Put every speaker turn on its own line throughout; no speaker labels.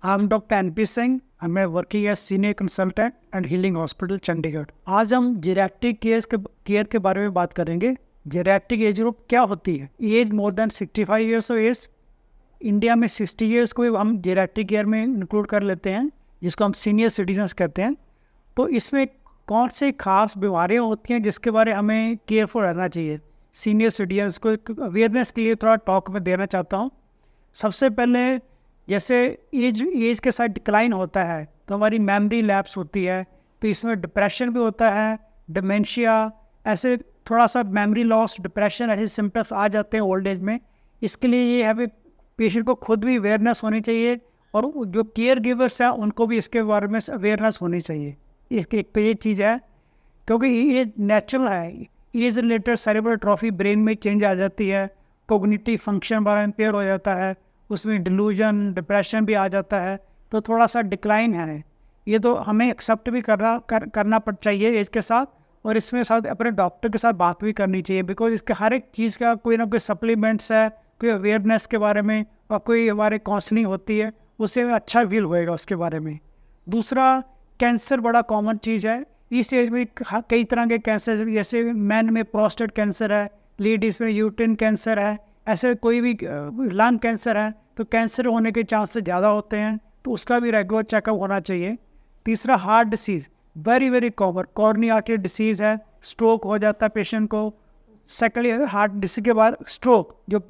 I'm Dr. NP Singh. I'm working as senior consultant at Healing Hospital, Chandigarh. आज हम geriatric care के बारे में बात करेंगे। जेरियाट्रिक एज ग्रुप क्या होती है? As more than 65 years of age. India में 60 ईयर्स को भी हम जेरियाट्रिक केयर में इंक्लूड कर लेते हैं, जिसको हम सीनियर सिटीजन्स कहते हैं। तो इसमें कौन सी खास बीमारियाँ होती हैं जिसके बारे हमें केयरफुल रहना चाहिए? सीनियर सिटीजन्स को अवेयरनेस के लिए थोड़ा टॉक में देना चाहता हूँ। सबसे पहले जैसे एज के साथ डिक्लाइन होता है तो हमारी मेमोरी लैप्स होती है, तो इसमें डिप्रेशन भी होता है, डिमेंशिया, ऐसे थोड़ा सा मेमोरी लॉस, डिप्रेशन, ऐसे सिम्टम्स आ जाते हैं ओल्ड एज में। इसके लिए ये है पेशेंट को खुद भी अवेयरनेस होनी चाहिए और जो केयर गिवर्स हैं उनको भी इसके बारे में अवेयरनेस होनी चाहिए। एक तो ये चीज़ है, क्योंकि ये नेचुरल है। Age related cerebral trophy brain में चेंज आ जाती है, कोग्निटिव फंक्शन बड़ा इम्पेयर हो जाता है, उसमें डिलूजन, डिप्रेशन भी आ जाता है, तो थोड़ा सा डिक्लाइन है। ये तो हमें एक्सेप्ट भी करना चाहिए एज के साथ, और इसमें साथ अपने डॉक्टर के साथ बात भी करनी चाहिए, बिकॉज इसके हर एक चीज़ का कोई ना कोई सप्लीमेंट्स है, कोई अवेयरनेस के बारे में, और कोई हमारे काउंसलिंग होती है, उससे अच्छा फील होएगा उसके बारे में। दूसरा, कैंसर बड़ा कॉमन चीज़ है इस एज में। कई तरह के कैंसर, जैसे मैन में प्रोस्टेट कैंसर है, लेडीज़ में यूट्रिन कैंसर है, ऐसे कोई भी लंग कैंसर है, तो कैंसर होने के चांसेस ज़्यादा होते हैं, तो उसका भी रेगुलर चेकअप होना चाहिए। तीसरा, heart disease very common, corny artery disease है, स्ट्रोक हो जाता है पेशेंट को। सेकेंडली, हार्ट डिसीज के बाद स्ट्रोक, जो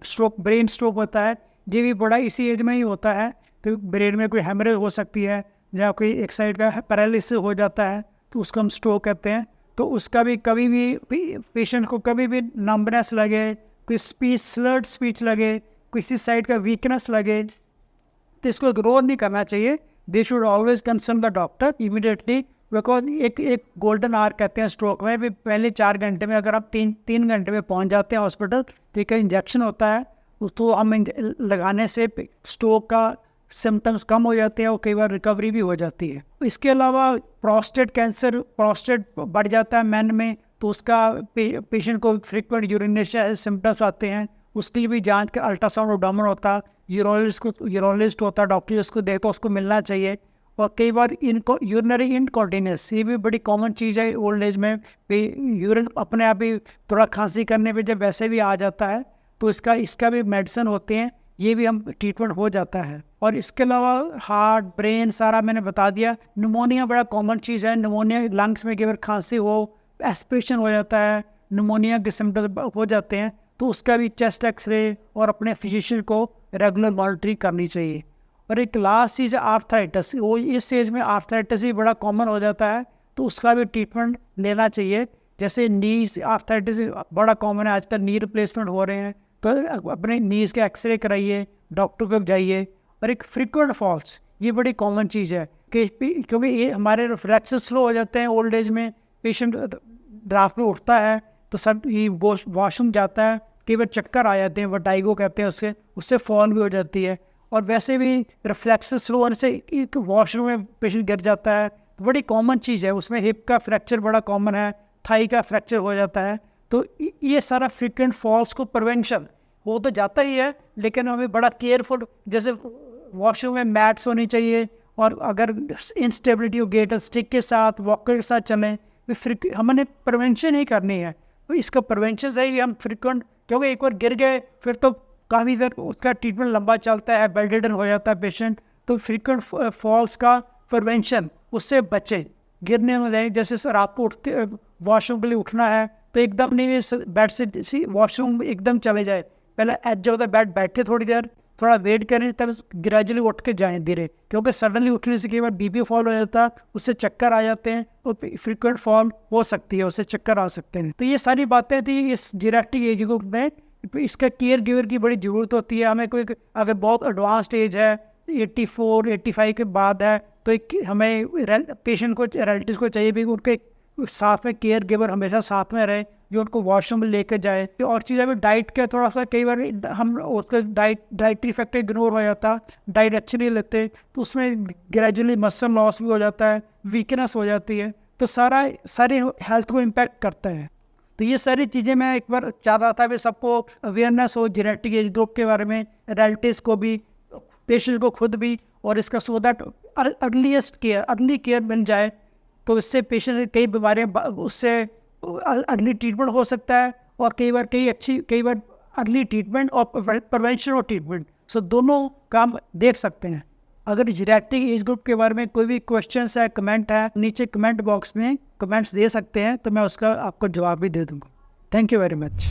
स्ट्रोक ब्रेन स्ट्रोक होता है, ये भी बड़ा इसी एज में ही होता है। तो ब्रेन में कोई हेमरेज हो सकती है, या कोई एक साइड का पैरालिसिस हो जाता है, तो उसको हम स्ट्रोक कहते हैं। तो उसका भी कभी भी पेशेंट को कभी भी नंबनेस लगे, कोई स्पीच स्लर्ड स्पीच लगे, किसी साइड का वीकनेस लगे, तो इसको इग्नोर नहीं करना चाहिए। They should always concern the doctor immediately, because एक गोल्डन आवर कहते हैं स्ट्रोक में भी। पहले 4 घंटे में अगर आप तीन घंटे में पहुंच जाते हैं हॉस्पिटल, तो एक इंजेक्शन होता है, उसको हम लगाने से स्ट्रोक का सिम्टम्स कम हो जाते हैं और कई बार रिकवरी भी हो जाती है। इसके अलावा प्रोस्टेट कैंसर, प्रोस्टेट बढ़ जाता है मैन में, तो उसका पेशेंट को फ्रिक्वेंट यूरिनेशन ऐसे सिम्टम्स आते हैं, उसके लिए भी जांच का अल्ट्रासाउंड एब्डोमेन होता है, यूरोलॉजिस्ट होता है, डॉक्टर उसको देखो, उसको मिलना चाहिए। और कई बार इनको यूरिनरी इनकॉन्टिनेंस, ये भी बड़ी कॉमन चीज़ है ओल्ड एज में। यूरिन अपने आप ही थोड़ा खांसी करने पे जब वैसे भी आ जाता है, तो इसका भी मेडिसिन होते हैं, ये भी हम ट्रीटमेंट हो जाता है। और इसके अलावा हार्ट, ब्रेन, सारा मैंने बता दिया। निमोनिया बड़ा कॉमन चीज़ है। निमोनिया लंग्स में अगर खांसी हो, एस्पिरेशन हो जाता है, निमोनिया के सिम्टम्स हो जाते हैं, तो उसका भी चेस्ट एक्सरे और अपने फिजिशियन को रेगुलर मॉनिटरिंग करनी चाहिए। और एक लास्ट चीज़ है आर्थराइटिस। वो इस एज में आर्थराइटिस भी बड़ा कॉमन हो जाता है, तो उसका भी ट्रीटमेंट लेना चाहिए। जैसे नीज आर्थराइटिस बड़ा कॉमन है आजकल, नी रिप्लेसमेंट हो रहे हैं, तो अपने नीज के एक्सरे कराइए, डॉक्टर को जाइए। और एक फ्रिक्वेंट फॉल्स, ये बड़ी कॉमन चीज़ है कि क्योंकि ये हमारे रिफ्लेक्सेस स्लो हो जाते हैं ओल्ड एज में। पेशेंट रात में उठता है तो सब ये वॉशरूम जाता है, कई बार चक्कर आ जाते हैं, वर्टाइगो कहते हैं उससे फॉल भी हो जाती है। और वैसे भी रिफ्लेक्सेस स्लो होने से एक वॉशरूम में पेशेंट गिर जाता है, तो बड़ी कॉमन चीज़ है। उसमें हिप का फ्रैक्चर बड़ा कॉमन है, थाई का फ्रैक्चर हो जाता है। तो ये सारा फ्रिक्वेंट फॉल्स को प्रिवेंशन हो तो जाता ही है, लेकिन हमें बड़ा केयरफुल, जैसे वॉशरूम में मैट्स होनी चाहिए, और अगर इंस्टेबिलिटी हो गेट स्टिक के साथ, वॉकर के साथ चलें, हमने प्रिवेंशन ही करनी है। तो इसका प्रिवेंशन सही हम फ्रिक्वेंट, क्योंकि एक बार गिर गए फिर तो काफ़ी देर उसका ट्रीटमेंट लंबा चलता है, बेड रिडन हो जाता है पेशेंट। तो फ्रिक्वेंट फॉल्स का प्रिवेंशन, उससे बचें, गिरने में रहें। जैसे रात को उठते वॉशरूम के लिए उठना है, तो एकदम नहीं बेड से वॉशरूम एकदम चले जाए, पहले एज ऑफ द बेड बैठे थोड़ी देर, थोड़ा वेट करें, तब ग्रेजुअली उठ के जाएं धीरे, क्योंकि सडनली उठने से कई बार बीपी फॉल हो जाता है, उससे चक्कर आ जाते हैं, और फ्रिक्वेंट फॉल हो सकती है, उससे चक्कर आ सकते हैं। तो ये सारी बातें थी इस जेरियाट्रिक एज ग्रुप में। इसका केयर गिवर की बड़ी ज़रूरत होती है हमें। कोई अगर बहुत एडवांस्ड एज है, 84, 85 के बाद है, तो हमें पेशेंट को, रिलेटिव को चाहिए भी उनके साथ में केयर गिवर हमेशा साथ में रहे, जो उनको वॉशरूम में लेकर जाए। तो और चीज़ें भी डाइट के थोड़ा सा, कई बार हम उसका डाइटरी फैक्टर इग्नोर हो जाता, डाइट अच्छी नहीं लेते, तो उसमें ग्रेजुअली मसल लॉस भी हो जाता है, वीकनेस हो जाती है, तो सारे हेल्थ को इम्पैक्ट करता है। तो ये सारी चीज़ें मैं एक बार चाह रहा था भी सबको अवेयरनेस हो जेनेटिक एज ग्रुप के बारे में, रिलेटिव्स को भी, पेशेंट को खुद भी और इसका सो दैट अर्ली केयर मिल जाए, तो इससे पेशेंट कई बीमारियाँ उससे अर्ली ट्रीटमेंट हो सकता है, और कई बार अर्ली ट्रीटमेंट और प्रिवेंशन और ट्रीटमेंट, सो दोनों काम देख सकते हैं। अगर जीरैट्रिक एज ग्रुप के बारे में कोई भी क्वेश्चंस है, कमेंट है, नीचे कमेंट बॉक्स में कमेंट्स दे सकते हैं, तो मैं उसका आपको जवाब भी दे दूँगा। Thank you very much.